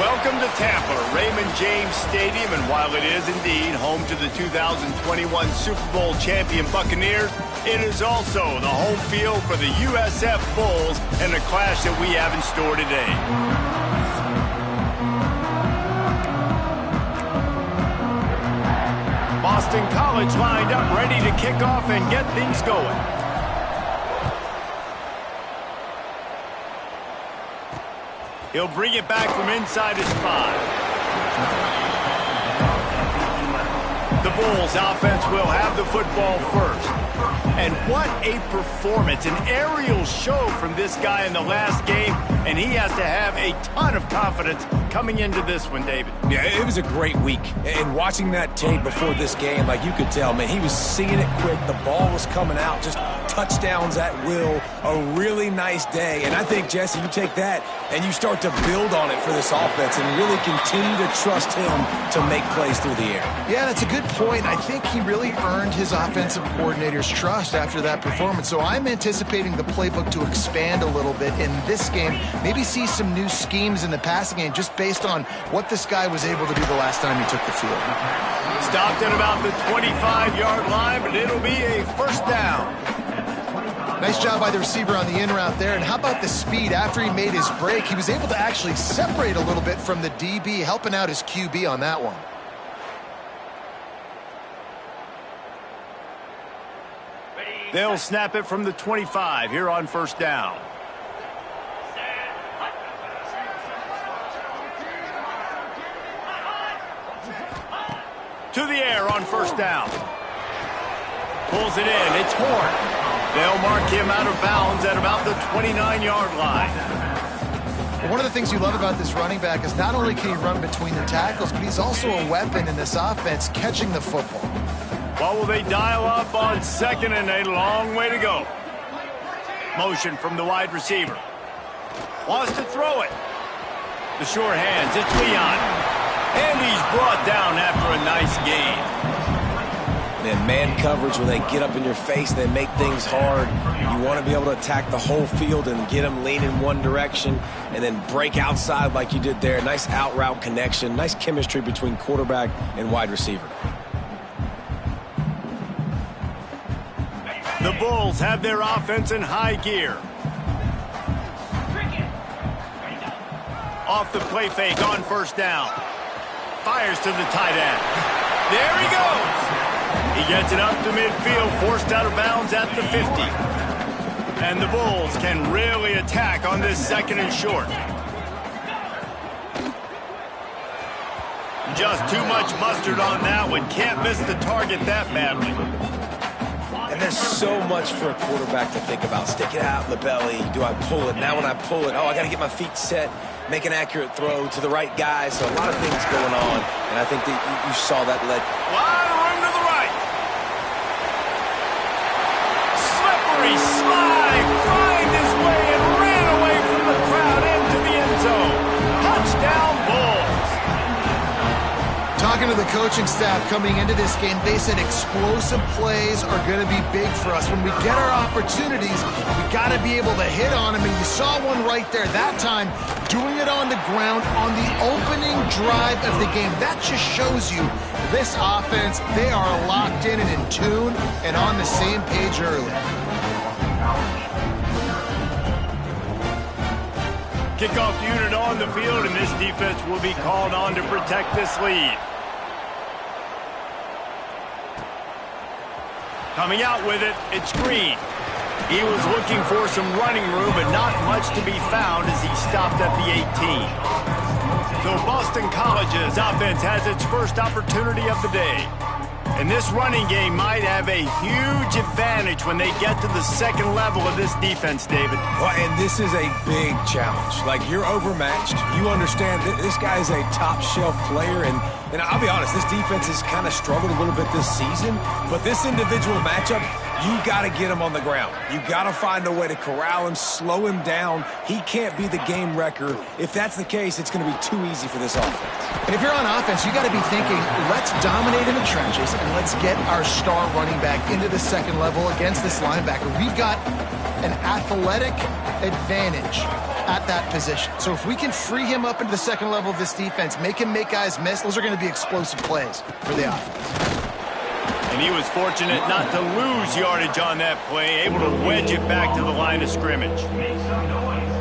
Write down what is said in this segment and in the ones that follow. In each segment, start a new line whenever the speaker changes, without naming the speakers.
Welcome to Tampa, Raymond James Stadium, and while it is indeed home to the 2021 Super Bowl champion Buccaneers, it is also the home field for the USF Bulls and the clash that we have in store today. Boston College lined up, ready to kick off and get things going. He'll bring it back from inside his 5. The Bulls offense will have the football first. And what a performance, an aerial show from this guy in the last game, and he has to have a ton of confidence coming into this one, David.
Yeah, it was a great week. And watching that tape before this game, like you could tell, man, he was seeing it quick. The ball was coming out, just touchdowns at will. A really nice day. And I think, Jesse, you take that and you start to build on it for this offense and really continue to trust him to make plays through the air.
Yeah, that's a good point. I think he really earned his offensive coordinator's trust after that performance. So I'm anticipating the playbook to expand a little bit in this game. Maybe see some new schemes in the passing game just based on what this guy was able to do the last time he took the field.
Stopped at about the 25-yard line, but it'll be a first down.
Nice job by the receiver on the in route there. And how about the speed? After he made his break, he was able to actually separate a little bit from the DB, helping out his QB on that one.
They'll snap it from the 25 here on first down. To the air on first down. Pulls it in. It's Horn. They'll mark him out of bounds at about the 29-yard line.
One of the things you love about this running back is not only can he run between the tackles, but he's also a weapon in this offense catching the football.
What will they dial up on second and a long way to go? Motion from the wide receiver. Wants to throw it. The short hands. It's Leon. And he's brought down after a nice gain.
Man coverage, when they get up in your face, they make things hard. You want to be able to attack the whole field and get them leaning one direction and then break outside like you did there. Nice out route connection, nice chemistry between quarterback and wide receiver.
The Bulls have their offense in high gear. Off the play fake on first down. Fires to the tight end. There he goes. He gets it up to midfield, forced out of bounds at the 50. And the Bulls can really attack on this second and short. Just too much mustard on that one. Can't miss the target that badly.
And there's so much for a quarterback to think about. Stick it out in the belly. Do I pull it? Now when I pull it, I got to get my feet set, make an accurate throw to the right guy. So a lot of things going on. And I think that you saw that led.
Wide room to the right. Slippery slide. Find his way and ran away from the crowd into the end zone. Touchdown Bulls.
Talking to the coaching staff coming into this game, they said explosive plays are going to be big for us. When we get our opportunities, we got to be able to hit on them. And you saw one right there that time, doing it on the ground on the opening drive of the game. That just shows you this offense, they are locked in and in tune and on the same page early.
Kickoff unit on the field, and this defense will be called on to protect this lead. Coming out with it, it's Green. He was looking for some running room, but not much to be found as he stopped at the 18. So Boston College's offense has its first opportunity of the day. And this running game might have a huge advantage when they get to the second level of this defense, David.
Well, and this is a big challenge. Like, you're overmatched. You understand that this guy is a top-shelf player, and I'll be honest, this defense has kind of struggled a little bit this season, but this individual matchup, you got to get him on the ground. You got to find a way to corral him, slow him down. He can't be the game wrecker. If that's the case, it's going to be too easy for this offense.
And if you're on offense, you got to be thinking, let's dominate in the trenches and let's get our star running back into the second level against this linebacker. We've got an athletic advantage at that position. So if we can free him up into the second level of this defense, make him make guys miss, those are going to be explosive plays for the offense.
And he was fortunate not to lose yardage on that play, able to wedge it back to the line of scrimmage.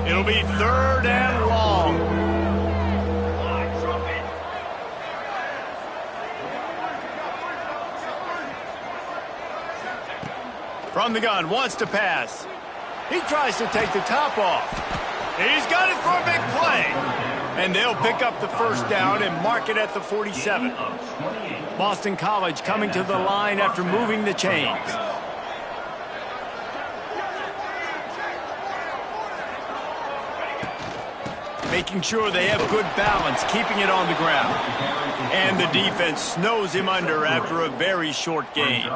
It'll be 3rd and long. From the gun, wants to pass. He tries to take the top off. He's got it for a big play. And they'll pick up the first down and mark it at the 47. Boston College coming to the line after moving the chains. Making sure they have good balance, keeping it on the ground. And the defense snows him under after a very short gain.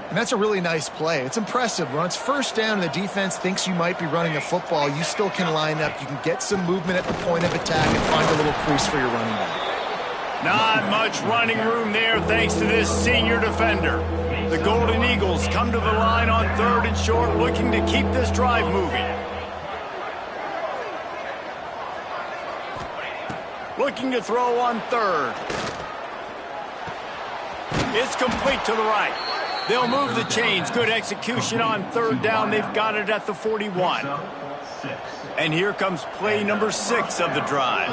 And that's a really nice play. It's impressive. When it's first down and the defense thinks you might be running the football, you still can line up. You can get some movement at the point of attack and find a little crease for your running back.
Not much running room there thanks to this senior defender. The Golden Eagles come to the line on 3rd and short, looking to keep this drive moving. Looking to throw on 3rd. It's complete to the right. They'll move the chains. Good execution on 3rd down. They've got it at the 41. And here comes play number 6 of the drive.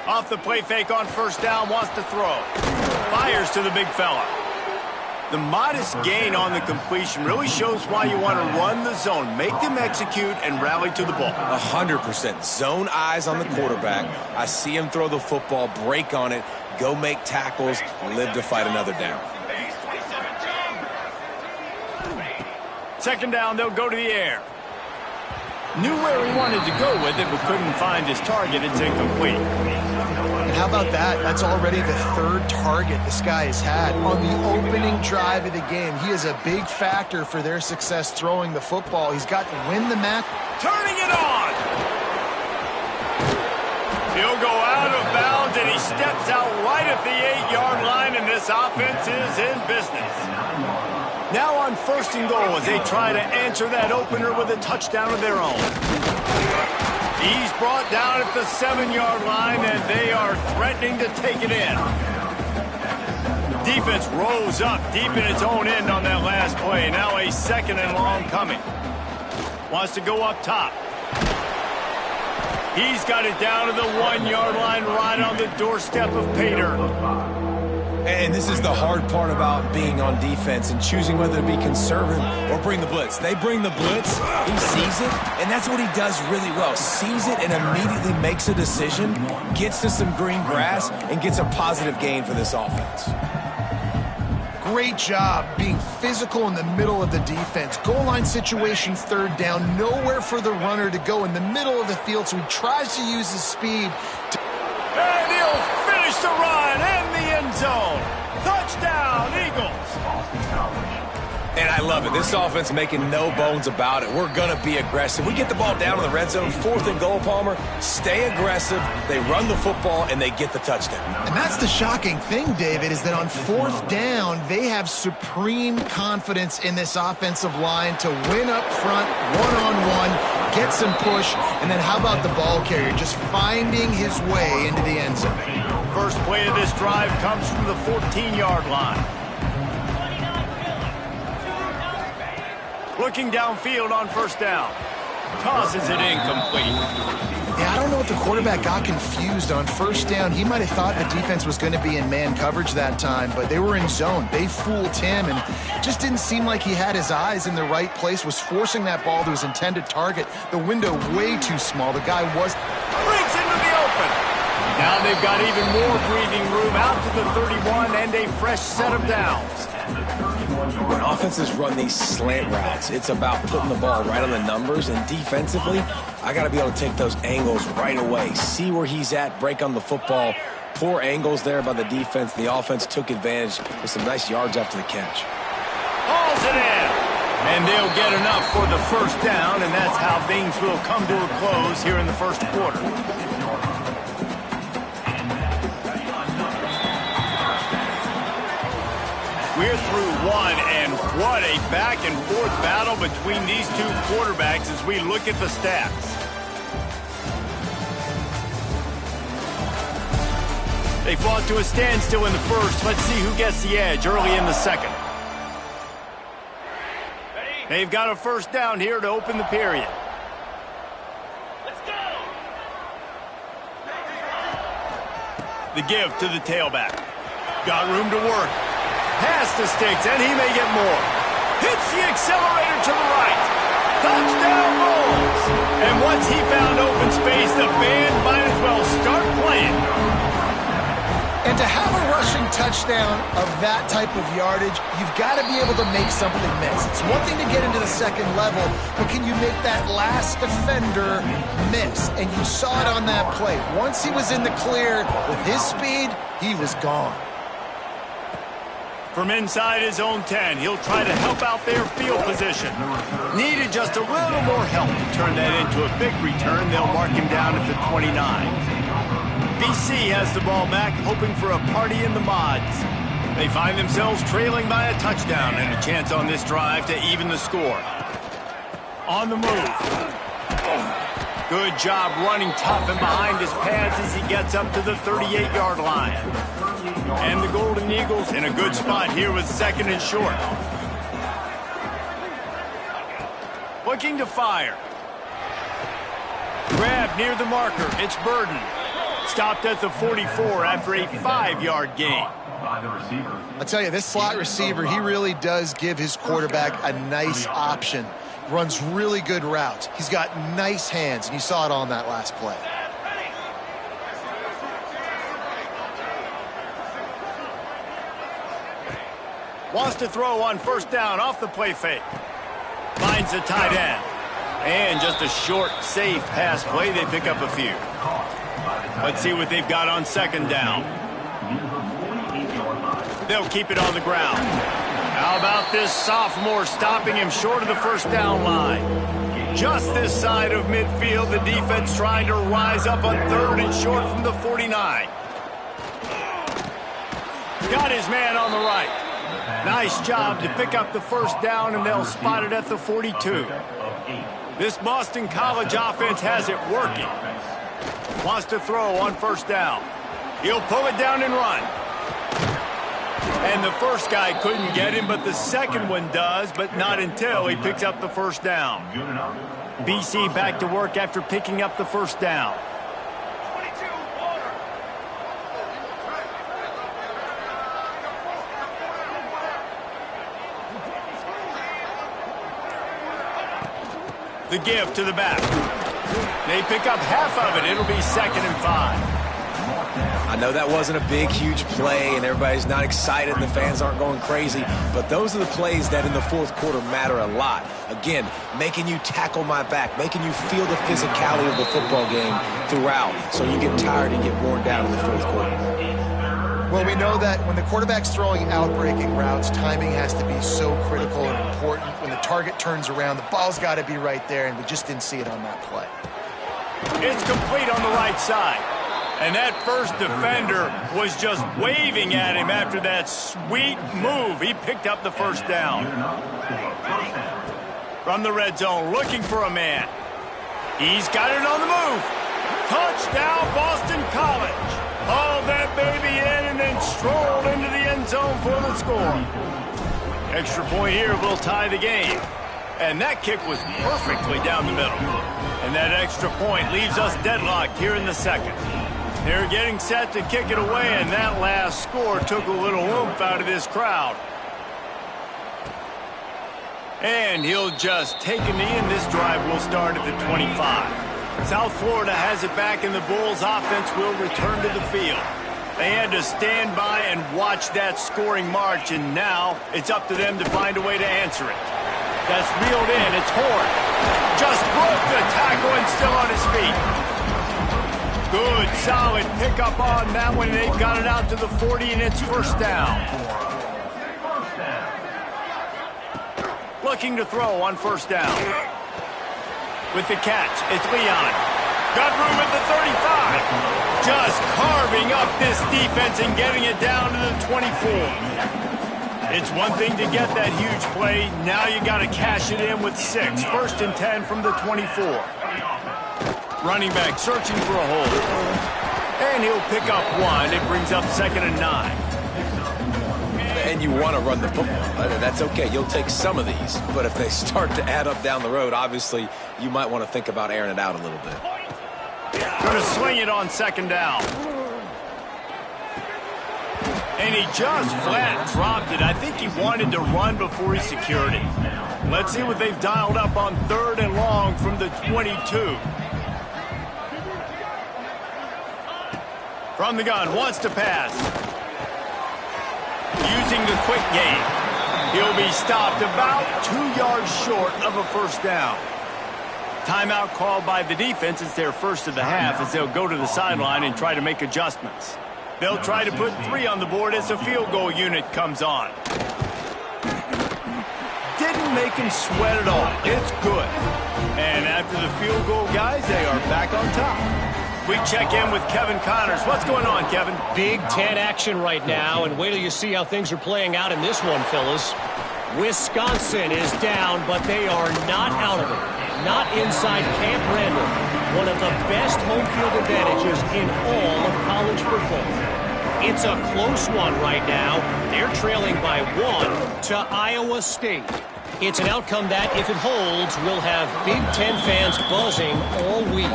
Off the play fake on 1st down, wants to throw. Fires to the big fella. The modest gain on the completion really shows why you want to run the zone. Make them execute and rally to the ball.
100%. Zone eyes on the quarterback. I see him throw the football, break on it, go make tackles, live to fight another down.
2nd down, they'll go to the air. Knew where he wanted to go with it, but couldn't find his target. It's incomplete.
And how about that? That's already the 3rd target this guy has had on the opening drive of the game. He is a big factor for their success throwing the football. He's got to win the match.
Turning it on! He'll go out of bounds, and he steps out right at the 8-yard line, and this offense is in business. Now on 1st and goal as they try to answer that opener with a touchdown of their own. He's brought down at the 7-yard line, and they are threatening to take it in. Defense rose up deep in its own end on that last play. Now a 2nd and long coming. Wants to go up top. He's got it down to the 1-yard line right on the doorstep of Pater.
And this is the hard part about being on defense and choosing whether to be conservative or bring the blitz. They bring the blitz, he sees it, and that's what he does really well. Sees it and immediately makes a decision, gets to some green grass, and gets a positive gain for this offense.
Great job being physical in the middle of the defense. Goal line situation, 3rd down, nowhere for the runner to go in the middle of the field, so he tries to use his speed to...
And he'll finish the run in the end zone. Touchdown, Eagles.
And I love it. This offense making no bones about it. We're going to be aggressive. We get the ball down in the red zone, 4th and goal, Palmer. Stay aggressive. They run the football, and they get the touchdown.
And that's the shocking thing, David, is that on 4th down, they have supreme confidence in this offensive line to win up front, one-on-one, get some push, and then how about the ball carrier just finding his way into the end zone?
First play of this drive comes from the 14-yard line. Looking downfield on 1st down. Tosses it incomplete.
Yeah, I don't know if the quarterback got confused on 1st down. He might have thought the defense was going to be in man coverage that time, but they were in zone. They fooled him and just didn't seem like he had his eyes in the right place, was forcing that ball to his intended target. The window way too small. The guy was...
Breaks into the open. Now they've got even more breathing room out to the 31 and a fresh set of downs.
When offenses run these slant routes, it's about putting the ball right on the numbers, and defensively, I got to be able to take those angles right away, see where he's at, break on the football. Poor angles there by the defense. The offense took advantage with some nice yards after the catch.
Hauls it in. And they'll get enough for the first down, and that's how things will come to a close here in the first quarter. We're through one, and what a back-and-forth battle between these two quarterbacks as we look at the stats. They fought to a standstill in the first. Let's see who gets the edge early in the second. They've got a first down here to open the period. Let's go! The give to the tailback. Got room to work. Pass the sticks, and he may get more. Hits the accelerator to the right. Touchdown Bulls! And once he found open space, the band might as well start playing.
And to have a rushing touchdown of that type of yardage, you've got to be able to make something miss. It's one thing to get into the second level, but can you make that last defender miss? And you saw it on that play. Once he was in the clear with his speed, he was gone.
From inside his own 10, he'll try to help out their field position. Needed just a little more help to turn that into a big return. They'll mark him down at the 29. BC has the ball back, hoping for a party in the mods. They find themselves trailing by a touchdown and a chance on this drive to even the score. On the move. Good job running tough and behind his pads as he gets up to the 38-yard line. And the Golden Eagles in a good spot here with second and short. Looking to fire. Grab near the marker. It's Burden. Stopped at the 44 after a 5-yard gain.
I'll tell you, this slot receiver, he really does give his quarterback a nice option. Runs really good routes. He's got nice hands, and you saw it on that last play.
Wants to throw on first down off the play fake. Finds the tight end. And just a short, safe pass play. They pick up a few. Let's see what they've got on second down. They'll keep it on the ground. How about this sophomore stopping him short of the first down line? Just this side of midfield, the defense trying to rise up on third and short from the 49. Got his man on the right. Nice job to pick up the first down, and they'll spot it at the 42. This Boston College offense has it working. Wants to throw on first down. He'll pull it down and run. And the first guy couldn't get him, but the second one does, but not until he picks up the first down. BC back to work after picking up the first down. The give to the back. They pick up half of it. It'll be 2nd and 5.
I know that wasn't a big, huge play, and everybody's not excited, and the fans aren't going crazy, but those are the plays that in the fourth quarter matter a lot. Again, making you tackle my back, making you feel the physicality of the football game throughout, so you get tired and get worn down in the fourth quarter.
Well, we know that when the quarterback's throwing out-breaking routes, timing has to be so critical and important. When the target turns around, the ball's got to be right there, and we just didn't see it on that play.
It's complete on the right side. And that first defender was just waving at him after that sweet move. He picked up the first down. From the red zone, looking for a man. He's got it on the move. Touchdown, Boston College. Hauled that baby in and then strolled into the end zone for the score. Extra point here will tie the game. And that kick was perfectly down the middle. And that extra point leaves us deadlocked here in the second. They're getting set to kick it away, and that last score took a little oomph out of this crowd. And he'll just take a knee, and this drive will start at the 25. South Florida has it back, and the Bulls offense will return to the field. They had to stand by and watch that scoring march, and now it's up to them to find a way to answer it. That's reeled in. It's Horn. Just broke the tackle and still on his feet. Good, solid pickup on that one. They've got it out to the 40, and it's first down. looking to throw on first down. With the catch, it's Leon. Got room at the 35. Just carving up this defense and getting it down to the 24. It's one thing to get that huge play. Now you got to cash it in with 6. First and 10 from the 24. Running back searching for a hole. And he'll pick up 1. It brings up 2nd and 9.
And you want to run the football. That's okay. You'll take some of these. But if they start to add up down the road, obviously, you might want to think about airing it out a little bit.
Going to swing it on 2nd down. And he just flat dropped it. I think he wanted to run before he secured it. Let's see what they've dialed up on 3rd and long from the 22. From the gun, wants to pass. Using the quick game. He'll be stopped about 2 yards short of a first down. Timeout called by the defense. It's their first of the half as they'll go to the sideline and try to make adjustments. They'll try to put 3 on the board as the field goal unit comes on. Didn't make him sweat at all. It's good. And after the field goal, guys, they are back on top. We check in with Kevin Connors. What's going on, Kevin?
Big Ten action right now, and wait till you see how things are playing out in this one, fellas. Wisconsin is down, but they are not out of it. Not inside Camp Randall. One of the best home field advantages in all of college football. It's a close one right now. They're trailing by 1 to Iowa State. It's an outcome that, if it holds, will have Big Ten fans buzzing all week.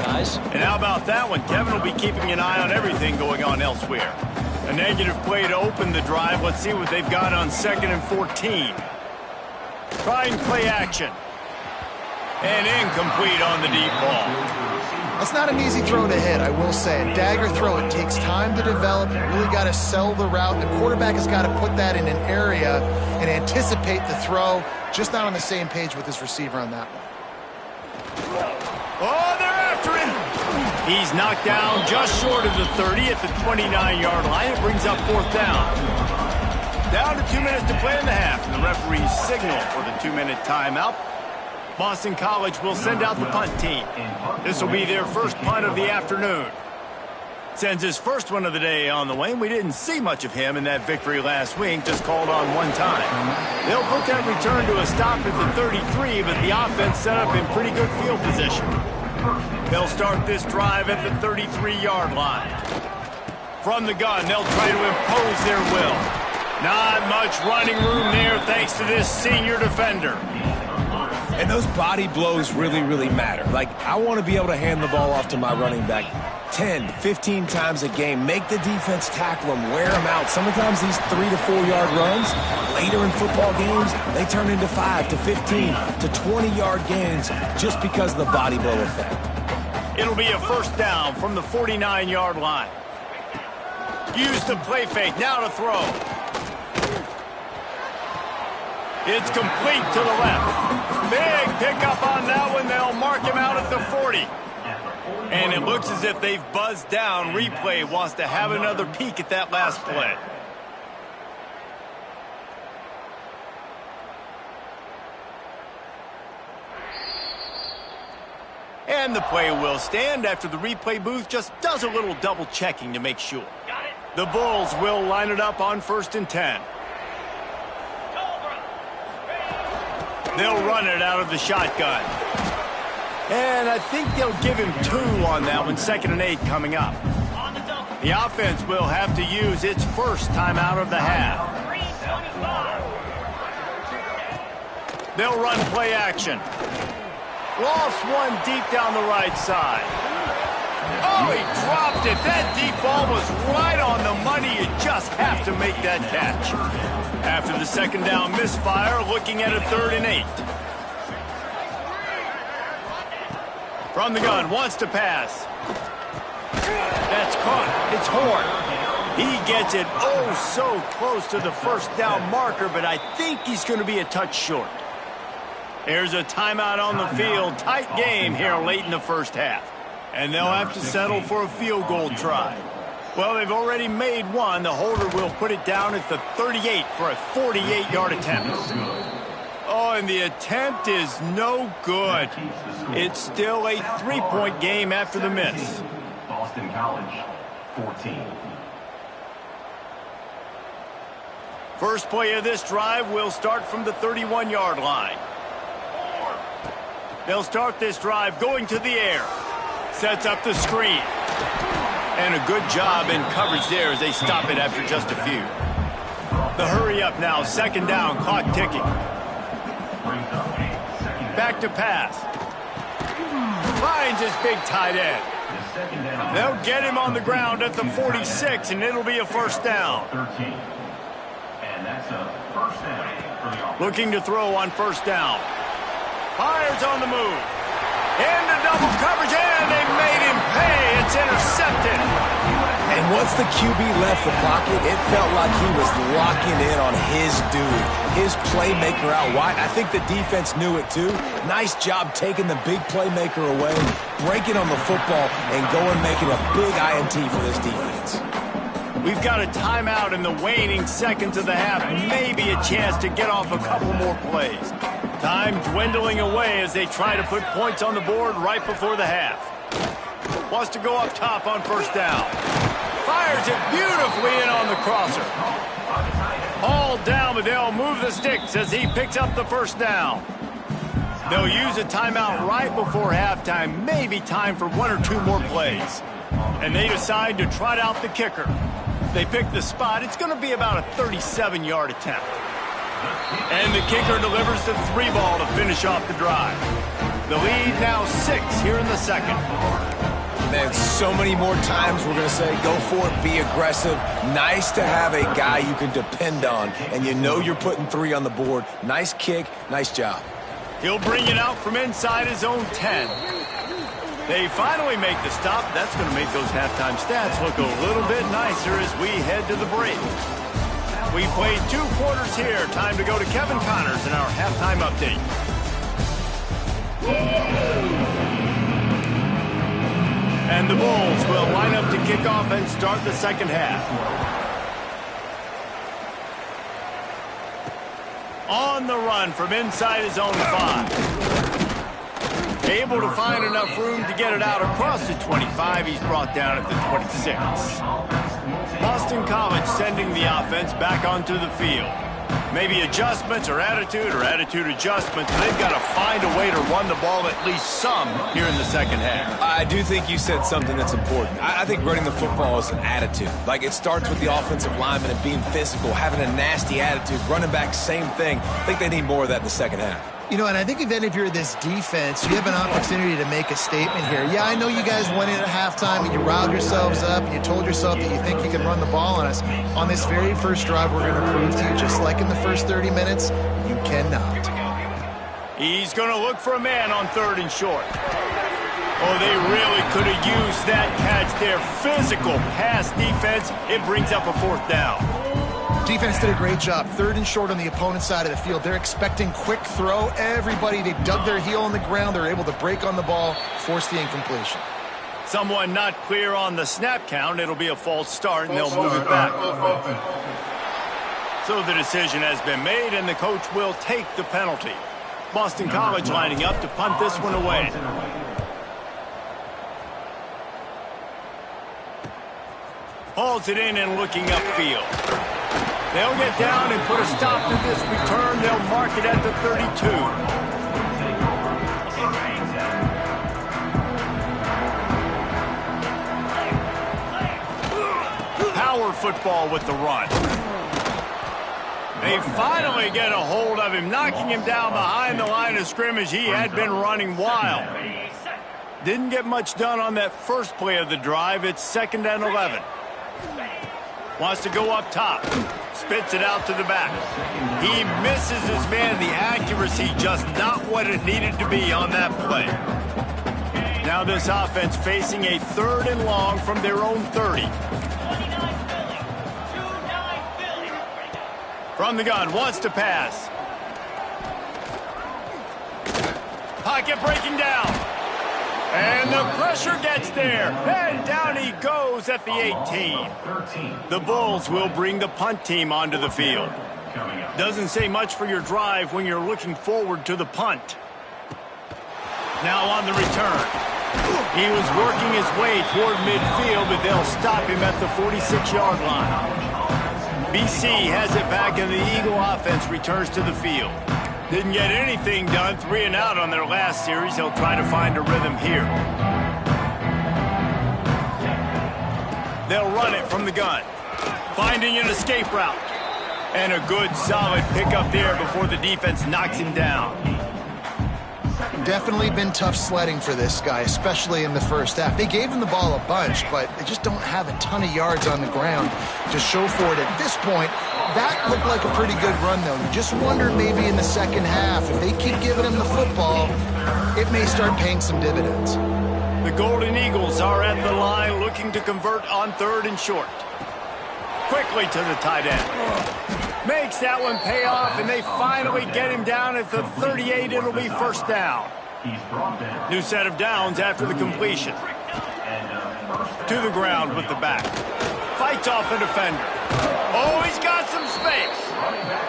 Guys?
And how about that one? Kevin will be keeping an eye on everything going on elsewhere. A negative play to open the drive. Let's see what they've got on 2nd and 14. Trying play action. And incomplete on the deep ball.
That's not an easy throw to hit, I will say. A dagger throw, it takes time to develop. You really got to sell the route. The quarterback has got to put that in an area and anticipate the throw. Just not on the same page with his receiver on that one.
Oh, they're after him. He's knocked down just short of the 30 at the 29-yard line. It brings up 4th down. Down to 2 minutes to play in the half. And the referees signal for the 2-minute timeout. Boston College will send out the punt team. This will be their first punt of the afternoon. Sends his first one of the day on the way. We didn't see much of him in that victory last week, just called on 1 time. They'll put that return to a stop at the 33, but the offense set up in pretty good field position. They'll start this drive at the 33-yard line. From the gun, they'll try to impose their will. Not much running room there thanks to this senior defender.
And those body blows really, really matter. Like, I want to be able to hand the ball off to my running back 10, 15 times a game. Make the defense tackle them, wear them out. Sometimes these 3 to 4 yard runs, later in football games, they turn into 5 to 15 to 20-yard gains just because of the body blow effect.
It'll be a first down from the 49-yard line. Use the play fake, now to throw. It's complete to the left. Big pickup on that one. They'll mark him out at the 40. And it looks as if they've buzzed down. Replay wants to have another peek at that last play. And the play will stand after the replay booth just does a little double checking to make sure. The Bulls will line it up on 1st and 10. They'll run it out of the shotgun. And I think they'll give him 2 on that one, 2nd and 8 coming up. The offense will have to use its first timeout of the half. They'll run play action. Lost one deep down the right side. Oh, he dropped it. That deep ball was right on the money. You just have to make that catch. After the 2nd down misfire, looking at a 3rd and 8. From the gun, wants to pass. That's caught. It's Horn. He gets it oh so close to the first down marker, but I think he's going to be a touch short. There's a timeout on the field. Tight game here late in the first half. And they'll have to settle for a field goal try. Well, they've already made one. The holder will put it down at the 38 for a 48-yard attempt. Oh, and the attempt is no good. It's still a three-point game after the miss.
Boston College, 14.
First play of this drive will start from the 31-yard line. They'll start this drive going to the air. Sets up the screen. And a good job in coverage there as they stop it after just a few. The hurry up now, second down, clock ticking. Back to pass. Finds his big tight end. They'll get him on the ground at the 46, and it'll be a first down. Looking to throw on first down. Fires on the move. Into double coverage, and they made him pay. It's intercepted.
And once the QB left the pocket, it felt like he was locking in on his dude, his playmaker out wide. I think the defense knew it too. Nice job taking the big playmaker away, breaking on the football, and going making a big INT for this defense.
We've got a timeout in the waning seconds of the half. Maybe a chance to get off a couple more plays. Time dwindling away as they try to put points on the board right before the half. Wants to go up top on first down. Fires it beautifully in on the crosser. Hauled down, but they'll move the sticks as he picks up the first down. They'll use a timeout right before halftime. Maybe time for one or two more plays. And they decide to trot out the kicker. They pick the spot. It's going to be about a 37-yard attempt. And the kicker delivers the 3-ball to finish off the drive. The lead now 6 here in the second.
Man, so many more times we're going to say, go for it, be aggressive. Nice to have a guy you can depend on, and you know you're putting 3 on the board. Nice kick, nice job.
He'll bring it out from inside his own 10. They finally make the stop. That's going to make those halftime stats look a little bit nicer as we head to the break. We played 2 quarters here. Time to go to Kevin Connors in our halftime update. And the Bulls will line up to kick off and start the second half. On the run from inside his own 5. Able to find enough room to get it out across the 25. He's brought down at the 26. Boston College sending the offense back onto the field. Maybe adjustments or attitude adjustments. They've got to find a way to run the ball at least some here in the second half.
I do think you said something that's important. I think running the football is an attitude. Like, it starts with the offensive lineman and being physical, having a nasty attitude. Running back, same thing. I think they need more of that in the second half.
You know, and I think even if you're this defense, you have an opportunity to make a statement here. Yeah, I know you guys went in at halftime and you riled yourselves up and you told yourself that you think you can run the ball on us. On this very first drive, we're going to prove to you, just like in the first 30 minutes, you cannot.
He's going to look for a man on 3rd and short. Oh, they really could have used that catch there. Physical pass defense. It brings up a 4th down.
Defense did a great job. 3rd and short on the opponent's side of the field. They're expecting quick throw. Everybody, they dug their heel on the ground. They're able to break on the ball, force the incompletion.
Someone not clear on the snap count. It'll be a false start, and they'll move it back. So the decision has been made, and the coach will take the penalty. Boston College lining up to punt this one away. Hauls it in and looking upfield. They'll get down and put a stop to this return. They'll mark it at the 32. Power football with the run. They finally get a hold of him, knocking him down behind the line of scrimmage. He had been running wild. Didn't get much done on that first play of the drive. It's 2nd and 11. Wants to go up top. Spits it out to the back. He misses his man. The accuracy just not what it needed to be on that play. Now this offense facing a 3rd and long from their own 30. From the gun, wants to pass. Pocket breaking down. And the pressure gets there. And down he goes at the 18. The Bulls will bring the punt team onto the field.
coming up.
Doesn't say much for your drive when you're looking forward to the punt. Now on the return. He was working his way toward midfield, but they'll stop him at the 46-yard line. BC has it back, and the Eagle offense returns to the field. Didn't get anything done, 3 and out on their last series. They'll try to find a rhythm here. They'll run it from the gun, finding an escape route. And a good, solid pickup there before the defense knocks him down.
Definitely been tough sledding for this guy, especially in the first half. They gave him the ball a bunch, but they just don't have a ton of yards on the ground to show for it. At this point, that looked like a pretty good run, though. You just wonder maybe in the second half, if they keep giving him the football, it may start paying some dividends.
The Golden Eagles are at the line looking to convert on 3rd and short. Quickly to the tight end. Makes that one pay off, and they finally get him down at the 38. It'll be first down. New set of downs after the completion. To the ground with the back. Fights off a defender. Oh, he's got some space.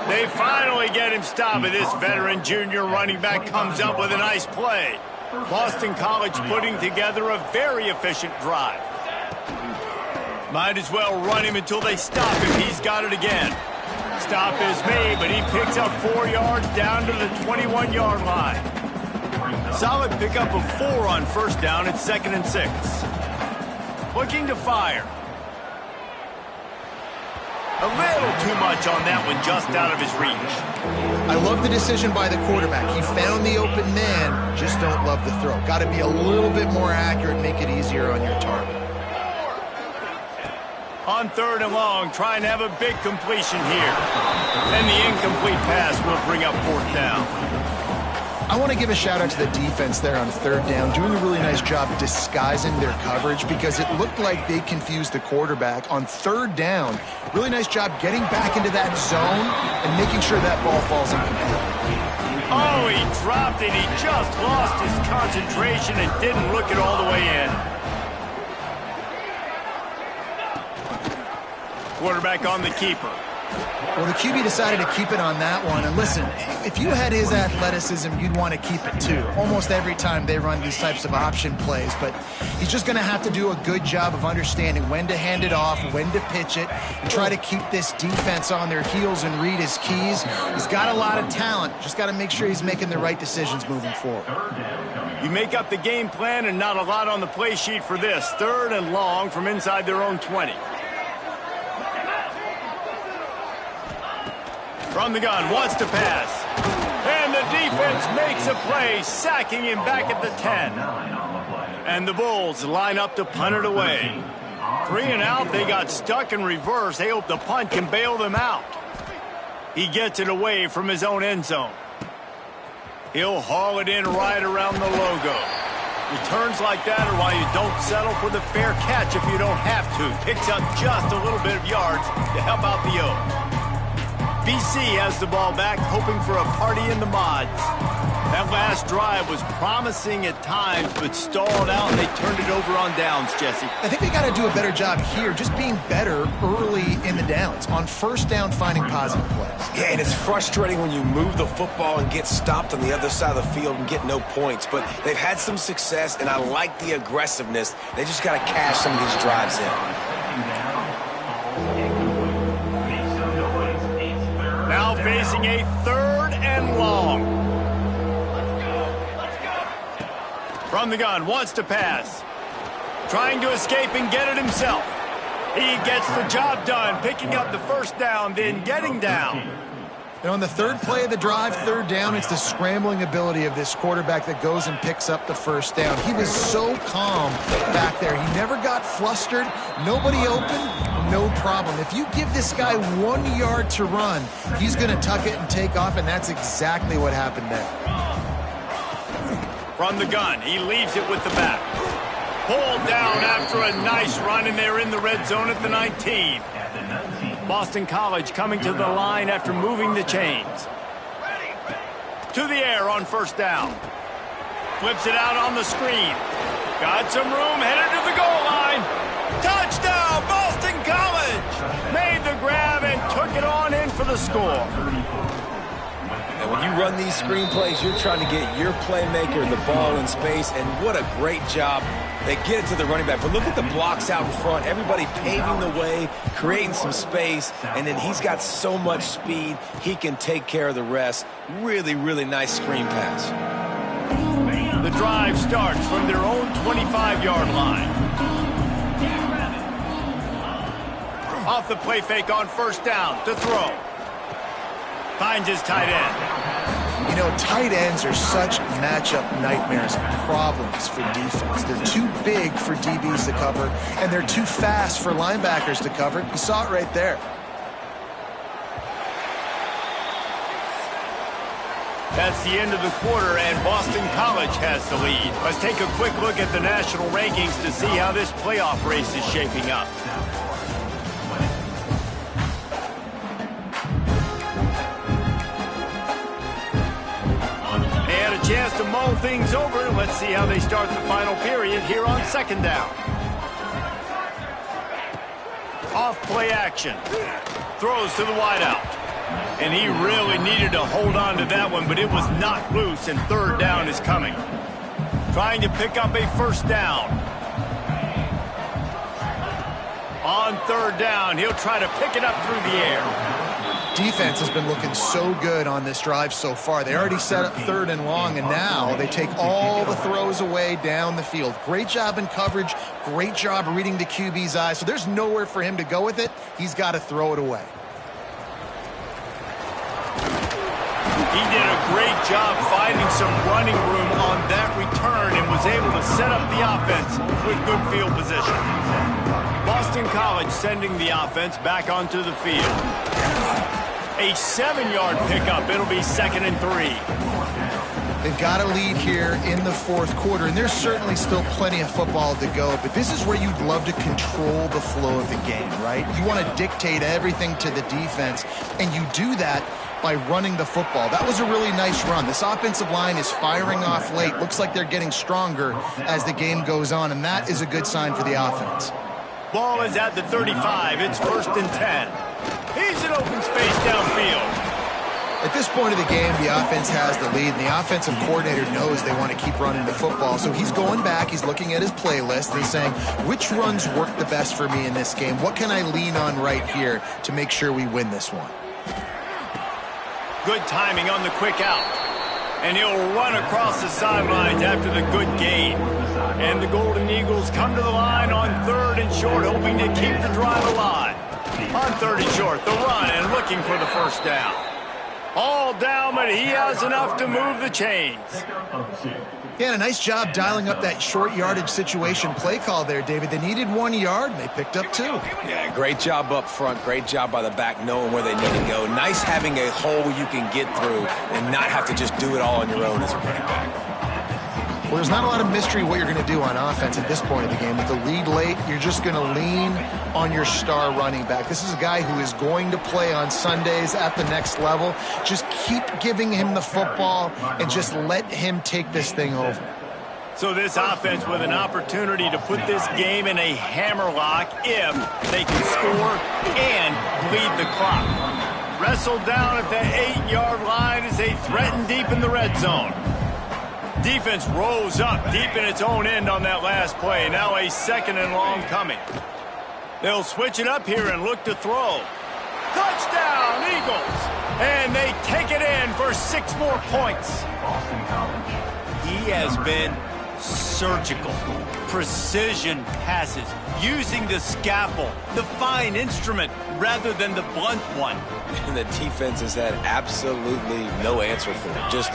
They finally get him stopped, and this veteran junior running back comes up with a nice play. Boston College putting together a very efficient drive. Might as well run him until they stop him. He's got it again. Stop is made, but he picks up 4 yards down to the 21-yard line. Solid pickup of 4 on first down at 2nd and 6. Looking to fire. A little too much on that one, just out of his reach.
I love the decision by the quarterback. He found the open man, just don't love the throw. Got to be a little bit more accurate, make it easier on your target.
On 3rd and long, trying to have a big completion here. And the incomplete pass will bring up 4th down.
I want to give a shout out to the defense there on 3rd down, doing a really nice job disguising their coverage because it looked like they confused the quarterback on 3rd down. Really nice job getting back into that zone and making sure that ball falls incomplete.
Oh, he dropped it. He just lost his concentration and didn't look it all the way in. Quarterback on the keeper.
Well, the QB decided to keep it on that one. And listen, if you had his athleticism, you'd want to keep it too. Almost every time they run these types of option plays. But he's just going to have to do a good job of understanding when to hand it off, when to pitch it, and try to keep this defense on their heels and read his keys. He's got a lot of talent. Just got to make sure he's making the right decisions moving forward.
You make up the game plan and not a lot on the play sheet for this. 3rd and long from inside their own 20. From the gun, wants to pass. And the defense makes a play, sacking him back at the 10. And the Bulls line up to punt it away. 3 and out, they got stuck in reverse. They hope the punt can bail them out. He gets it away from his own end zone. He'll haul it in right around the logo. Returns like that are why you don't settle for the fair catch if you don't have to. Picks up just a little bit of yards to help out the O. BC has the ball back, hoping for a party in the mods. That last drive was promising at times, but stalled out, and they turned it over on downs, Jesse.
I think they got to do a better job here, just being better early in the downs. On 1st down, finding positive plays.
Yeah, and it's frustrating when you move the football and get stopped on the other side of the field and get no points. But they've had some success, and I like the aggressiveness. They just got to cash some of these drives in.
Now facing a 3rd and long. From the gun, wants to pass. Trying to escape and get it himself. He gets the job done, picking up the 1st down, then getting down.
And on the 3rd play of the drive, 3rd down, it's the scrambling ability of this quarterback that goes and picks up the 1st down. He was so calm back there. He never got flustered. Nobody open, no problem. If you give this guy 1 yard to run, he's going to tuck it and take off, and that's exactly what happened there.
From the gun, he leaves it with the back. Pulled down after a nice run, and they're in the red zone at the 19. Boston College coming to the line after moving the chains. To the air on 1st down. Flips it out on the screen. Got some room, headed to the goal line. Touchdown, Boston College! Made the grab and took it on in for the score.
And when you run these screen plays, you're trying to get your playmaker the ball in space, and what a great job. They get it to the running back. But look at the blocks out in front. Everybody paving the way, creating some space, and then he's got so much speed, he can take care of the rest. Really, really nice screen pass.
The drive starts from their own 25-yard line. Off the play fake on first down to throw. Finds his tight end.
You know, tight ends are such matchup nightmares and problems for defense. They're too big for DBs to cover, and they're too fast for linebackers to cover. You saw it right there.
That's the end of the quarter, and Boston College has the lead. Let's take a quick look at the national rankings to see how this playoff race is shaping up. Chance to mull things over. Let's see how they start the final period here on second down. Off play action. Throws to the wideout. And he really needed to hold on to that one, but it was knocked loose, and third down is coming. Trying to pick up a first down. On third down, he'll try to pick it up through the air.
Defense has been looking so good on this drive so far. They already set up third and long, and now they take all the throws away down the field. Great job in coverage, great job reading the QB's eyes. So there's nowhere for him to go with it. He's got to throw it away.
He did a great job finding some running room on that return and was able to set up the offense with good field position. Boston College sending the offense back onto the field. A 7-yard pickup. It'll be 2nd and 3.
They've got a lead here in the fourth quarter, and there's certainly still plenty of football to go, but this is where you'd love to control the flow of the game, right? You want to dictate everything to the defense, and you do that by running the football. That was a really nice run. This offensive line is firing off late. Looks like they're getting stronger as the game goes on, and that is a good sign for the offense.
Ball is at the 35. It's 1st and 10. He's in open space downfield.
At this point of the game, the offense has the lead, and the offensive coordinator knows they want to keep running the football. So he's going back, he's looking at his playlist, and he's saying, which runs work the best for me in this game? What can I lean on right here to make sure we win this one?
Good timing on the quick out. And he'll run across the sidelines after the good gain. And the Golden Eagles come to the line on 3rd and short, hoping to keep the drive alive. On 3rd and short, the run and looking for the first down. All down, but he has enough to move the chains.
Yeah, and a nice job dialing up that short yardage situation play call there, David. They needed 1 yard, and they picked up 2.
Yeah, great job up front. Great job by the back knowing where they need to go. Nice having a hole you can get through and not have to just do it all on your own as a running back.
Well, there's not a lot of mystery what you're going to do on offense at this point of the game. With the lead late, you're just going to lean on your star running back. This is a guy who is going to play on Sundays at the next level. Just keep giving him the football and just let him take this thing over.
So this offense with an opportunity to put this game in a hammerlock if they can score and bleed the clock. Wrestled down at the 8-yard line as they threaten deep in the red zone. Defense rolls up deep in its own end on that last play. Now a 2nd and long coming. They'll switch it up here and look to throw. Touchdown, Eagles! And they take it in for 6 more points. He has been surgical. Precision passes, using the scalpel, the fine instrument, rather than the blunt one.
And the defense has had absolutely no answer for it. Just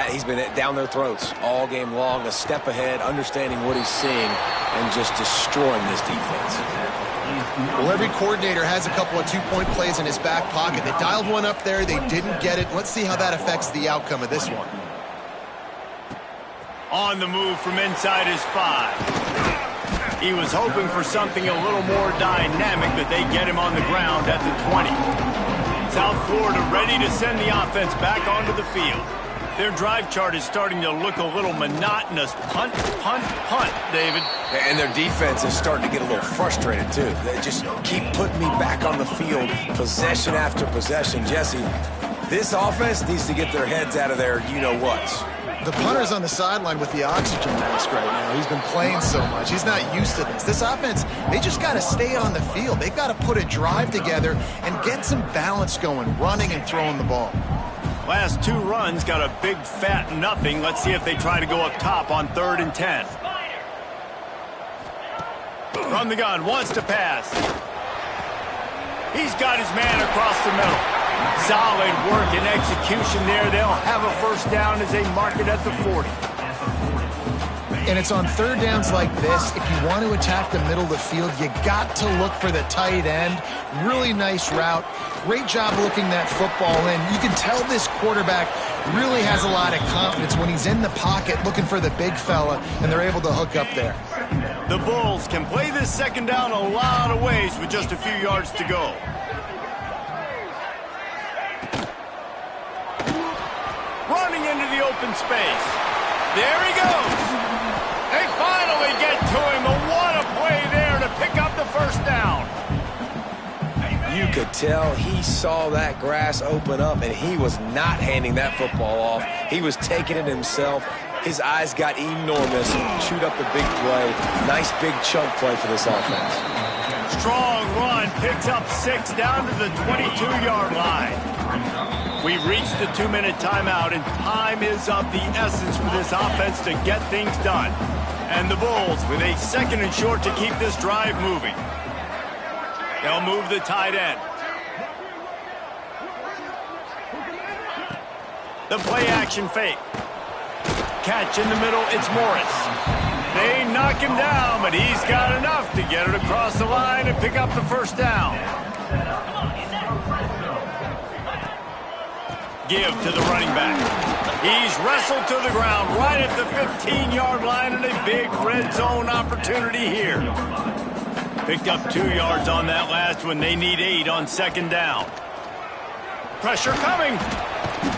he's been down their throats all game long, a step ahead, understanding what he's seeing, and just destroying this defense.
Well, every coordinator has a couple of 2-point plays in his back pocket. They dialed one up there. They didn't get it. Let's see how that affects the outcome of this one.
On the move from inside his 5. He was hoping for something a little more dynamic, but they get him on the ground at the 20. South Florida ready to send the offense back onto the field. Their drive chart is starting to look a little monotonous. Punt, punt, punt, David.
And their defense is starting to get a little frustrated, too. They just keep putting me back on the field, possession after possession. Jesse, this offense needs to get their heads out of their you-know-whats.
The punter's on the sideline with the oxygen mask right now. He's been playing so much. He's not used to this. This offense, they just got to stay on the field. They've got to put a drive together and get some balance going, running and throwing the ball.
Last 2 runs got a big fat nothing. Let's see if they try to go up top on 3rd and 10. From the gun, wants to pass. He's got his man across the middle. Solid work and execution there. They'll have a first down as they mark it at the 40.
And it's on 3rd downs like this. If you want to attack the middle of the field, you got to look for the tight end. Really nice route. Great job looking that football in. You can tell this quarterback really has a lot of confidence when he's in the pocket looking for the big fella, and they're able to hook up there.
The Bulls can play this 2nd down a lot of ways with just a few yards to go. Running into the open space. There he goes. They finally get to him. What a play there to pick up the first down.
You could tell he saw that grass open up, and he was not handing that football off. He was taking it himself. His eyes got enormous. Chewed up the big play. Nice big chunk play for this offense.
Strong run. Picks up 6 down to the 22-yard line. We've reached the 2-minute timeout, and time is of the essence for this offense to get things done. And the Bulls with a 2nd and short to keep this drive moving. They'll move the tight end. The play action fake. Catch in the middle, it's Morris. They knock him down, but he's got enough to get it across the line and pick up the first down. Give to the running back. He's wrestled to the ground right at the 15-yard line, and a big red zone opportunity here. Picked up 2 yards on that last one. They need 8 on 2nd down. Pressure coming.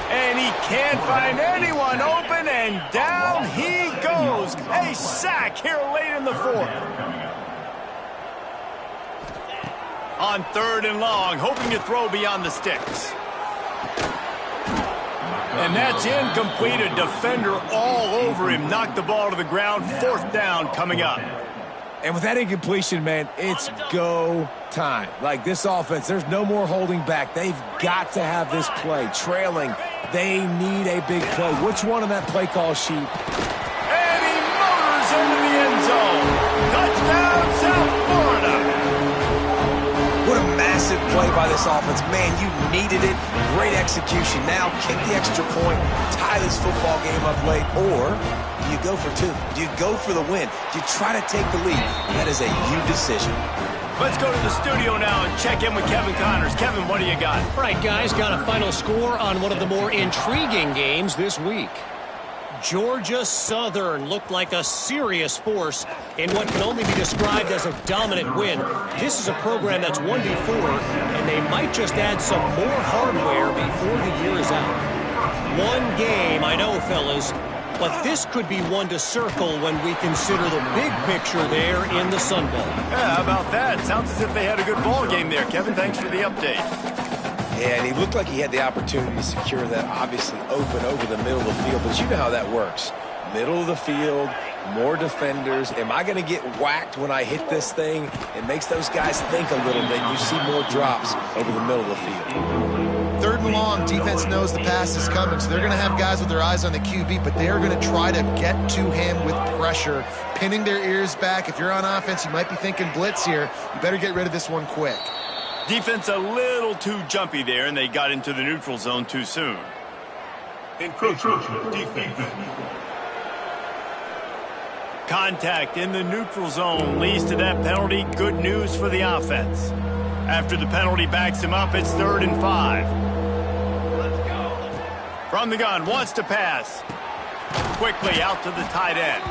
And he can't find anyone open, and down he goes. A sack here late in the 4th. On 3rd and long, hoping to throw beyond the sticks. And that's incomplete. A defender all over him. Knocked the ball to the ground. 4th down coming up.
And with that incompletion, man, it's go time. Like this offense, there's no more holding back. They've got to have this play. Trailing, they need a big play. Which one on that play call sheet?
And he motors into the end zone. Touchdown, South Florida.
What a massive play by this offense. Man, you needed it. Great execution. Now kick the extra point, tie this football game up late, or do you go for 2? Do you go for the win? Do you try to take the lead? That is a you decision.
Let's go to the studio now and check in with Kevin Connors. Kevin, what do you got?
All right, guys, got a final score on one of the more intriguing games this week. Georgia Southern looked like a serious force in what can only be described as a dominant win. This is a program that's won before, and they might just add some more hardware before the year is out. One game, I know, fellas, but this could be one to circle when we consider the big picture there in the Sun Bowl.
Yeah, how about that? Sounds as if they had a good ball game there. Kevin, thanks for the update.
Yeah, and he looked like he had the opportunity to secure that obviously open over the middle of the field. But you know how that works. Middle of the field, more defenders. Am I going to get whacked when I hit this thing? It makes those guys think a little bit. You see more drops over the middle of the field.
3rd and long, defense knows the pass is coming, so they're going to have guys with their eyes on the QB, but they're going to try to get to him with pressure, pinning their ears back. If you're on offense, you might be thinking blitz here. You better get rid of this one quick.
Defense a little too jumpy there, and they got into the neutral zone too soon. Encroachment defense. Contact in the neutral zone leads to that penalty. Good news for the offense. After the penalty backs him up, it's 3rd and 5. Let's go. From the gun, wants to pass. Quickly out to the tight end.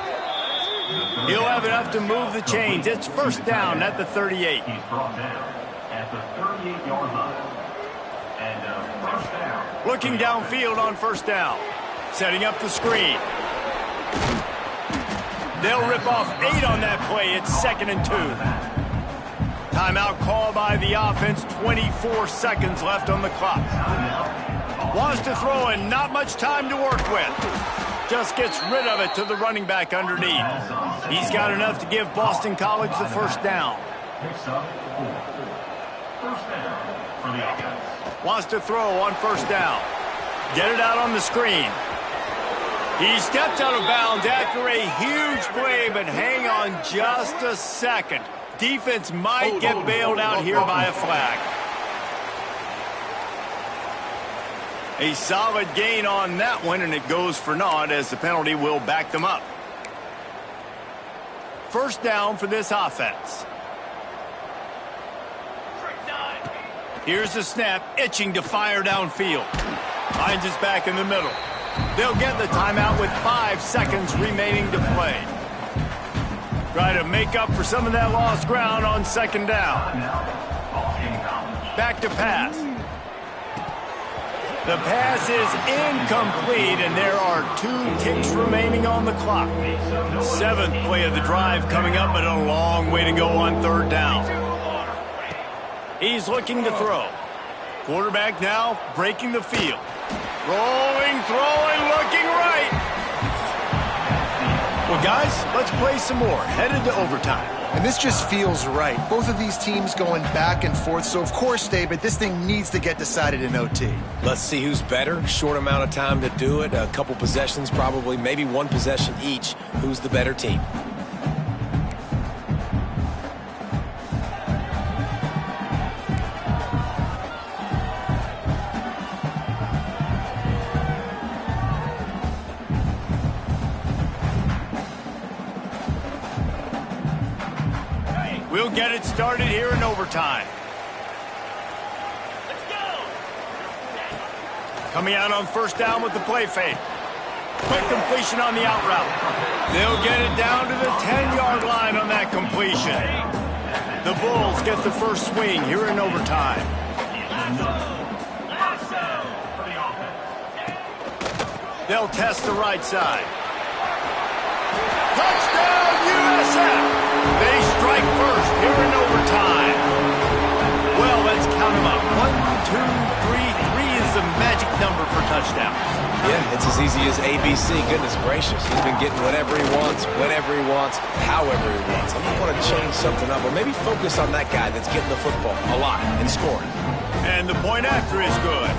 He'll have enough to move the chains. It's 1st down at the 38.
He's brought down at the 38-yard line. And first down.
Looking downfield on 1st down. Setting up the screen. They'll rip off 8 on that play. It's 2nd and 2. Timeout called by the offense. 24 seconds left on the clock. Wants to throw and not much time to work with. Just gets rid of it to the running back underneath. He's got enough to give Boston College the first down.
Picks up 4. First down for the offense.
Wants to throw on first down. Get it out on the screen. He steps out of bounds after a huge play, but hang on just a second. Defense might get bailed out here by a flag. A solid gain on that one, and it goes for naught as the penalty will back them up. First down for this offense. Here's the snap, itching to fire downfield. Finds his back in the middle. They'll get the timeout with 5 seconds remaining to play. Try to make up for some of that lost ground on second down. Back to pass. The pass is incomplete, and there are 2 ticks remaining on the clock. 7th play of the drive coming up, but a long way to go on third down. He's looking to throw. Quarterback now breaking the field. Rolling, throwing, looking right. Well, guys, let's play some more. Headed to overtime.
And this just feels right. Both of these teams going back and forth. So, of course, David, this thing needs to get decided in OT.
Let's see who's better. Short amount of time to do it. A couple possessions, probably, maybe 1 possession each. Who's the better team?
We'll get it started here in overtime. Let's go! Coming out on first down with the play fake. Quick completion on the out route. They'll get it down to the 10-yard line on that completion. The Bulls get the first swing here in overtime. They'll test the right side. Touchdown, USF! They strike first here in overtime. Well, let's count them up. 1, 2, 3. 3 is the magic number for touchdown.
Yeah, it's as easy as ABC. Goodness gracious. He's been getting whatever he wants, whenever he wants, however he wants. I just want to change something up, or maybe focus on that guy that's getting the football a lot and scoring.
And the point after is good.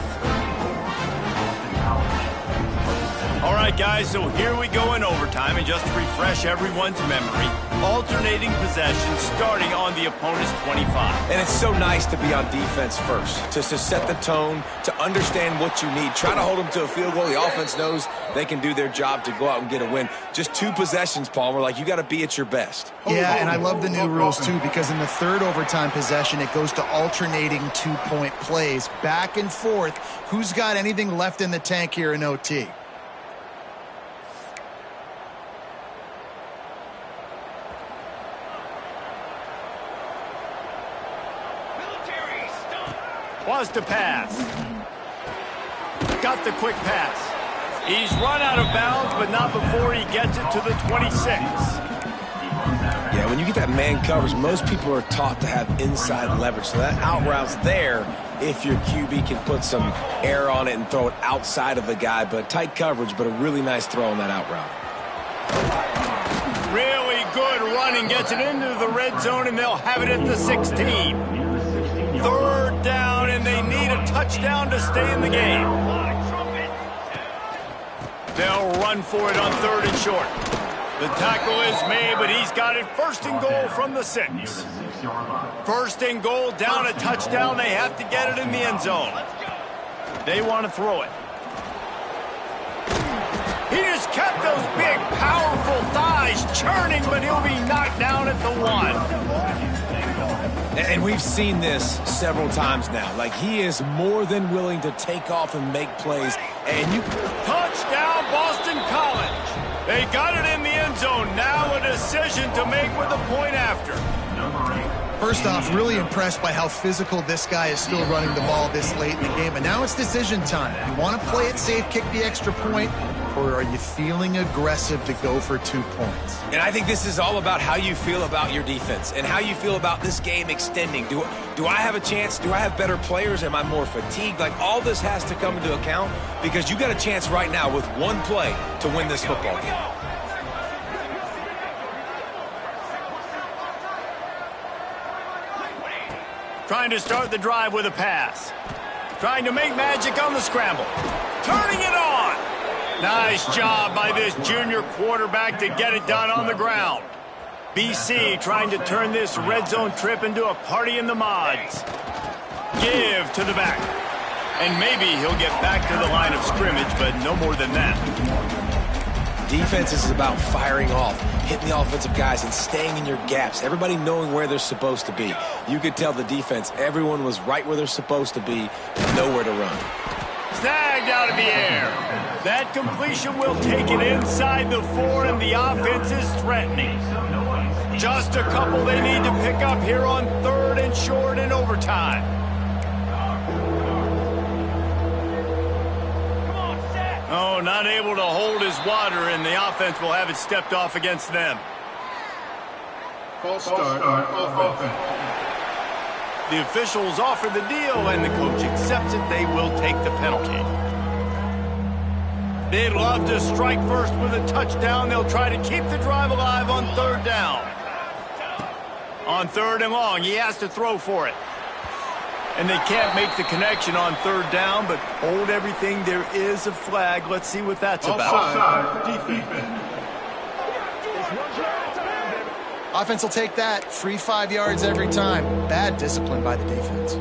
All right, guys, so here we go in overtime, and just to refresh everyone's memory, alternating possession starting on the opponent's 25.
And it's so nice to be on defense first, to set the tone, to understand what you need. Try to hold them to a field goal. The offense knows they can do their job to go out and get a win. Just 2 possessions, Palmer, like you got to be at your best.
Yeah, and I love the new rules, too, because in the third overtime possession, it goes to alternating 2-point plays, back and forth. Who's got anything left in the tank here in OT?
Wants to pass. Got the quick pass. He's run out of bounds, but not before he gets it to the 26.
Yeah, when you get that man coverage, most people are taught to have inside leverage. So that out route's there if your QB can put some air on it and throw it outside of the guy. But tight coverage, but a really nice throw on that out route.
Really good running. Gets it into the red zone, and they'll have it at the 16. Third down, and they need a touchdown to stay in the game. They'll run for it on 3rd and short. The tackle is made, but he's got it 1st and goal from the 6. 1st and goal, down a touchdown. They have to get it in the end zone. They want to throw it. He just kept those big, powerful thighs churning, but he'll be knocked down at the 1.
And we've seen this several times now. Like, he is more than willing to take off and make plays. And you...
Touchdown, Boston College. They got it in the end zone. Now a decision to make with a point after.
First off, really impressed by how physical this guy is still running the ball this late in the game. And now it's decision time. You want to play it safe, kick the extra point. or are you feeling aggressive to go for 2 points?
And I think this is all about how you feel about your defense and how you feel about this game extending. Do I have a chance? Do I have better players? Am I more fatigued? Like, all this has to come into account because you got a chance right now with one play to win this football game.
Trying to start the drive with a pass. Trying to make magic on the scramble. Turning it on. Nice job by this junior quarterback to get it done on the ground. BC trying to turn this red zone trip into a party in the mods. Give to the back. And maybe he'll get back to the line of scrimmage, but no more than that.
Defense is about firing off, hitting the offensive guys, and staying in your gaps. Everybody knowing where they're supposed to be. You could tell the defense, everyone was right where they're supposed to be, and nowhere to run.
Snagged out of the air. That completion will take it inside the 4, and the offense is threatening. Just a couple they need to pick up here on 3rd and short in overtime. Oh, not able to hold his water, and the offense will have it stepped off against them.
False start, offense.
The officials offer the deal, and the coach accepts it. They will take the penalty. They'd love to strike first with a touchdown. They'll try to keep the drive alive on 3rd down. On 3rd and long, he has to throw for it. And they can't make the connection on 3rd down, but hold everything. There is a flag. Let's see what that's about.
Offense will take that. Free 5 yards every time. Bad discipline by the defense.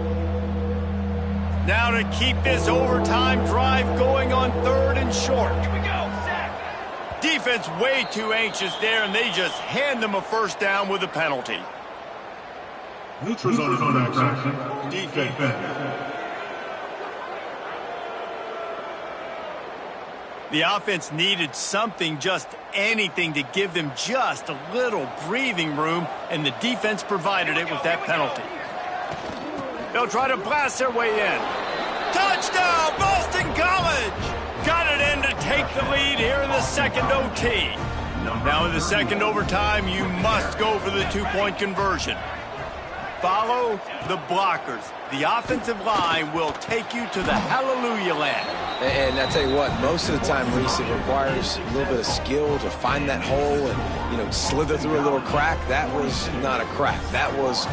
Now to keep this overtime drive going on 3rd and short. Defense way too anxious there, and they just hand them a 1st down with a penalty.
Neutral zone action. Defense.
The offense needed something, just anything, to give them just a little breathing room, and the defense provided it with that penalty. They'll try to blast their way in. Touchdown, Boston College! Got it in to take the lead here in the 2nd OT. Now in the 2nd overtime, you must go for the 2-point conversion. Follow the blockers. The offensive line will take you to the hallelujah land.
And I tell you what, most of the time, Reese, it requires a little bit of skill to find that hole and, slither through a little crack. That was not a crack. That was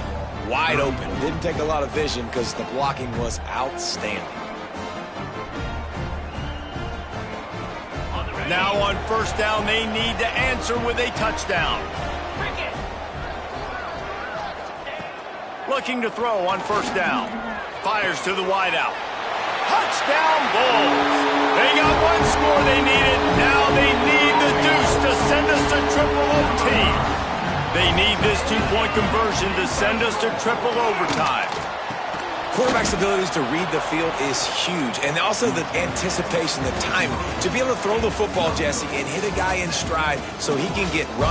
wide open. Didn't take a lot of vision because the blocking was outstanding.
Now on 1st down, they need to answer with a touchdown. Looking to throw on 1st down. Fires to the wideout. Touchdown Bulls. They got one score they needed. Now they need the deuce to send us to triple OT. They need this 2-point conversion to send us to triple overtime.
Quarterback's abilities to read the field is huge. And also the anticipation, the timing. To be able to throw the football, Jesse, and hit a guy in stride so he can get run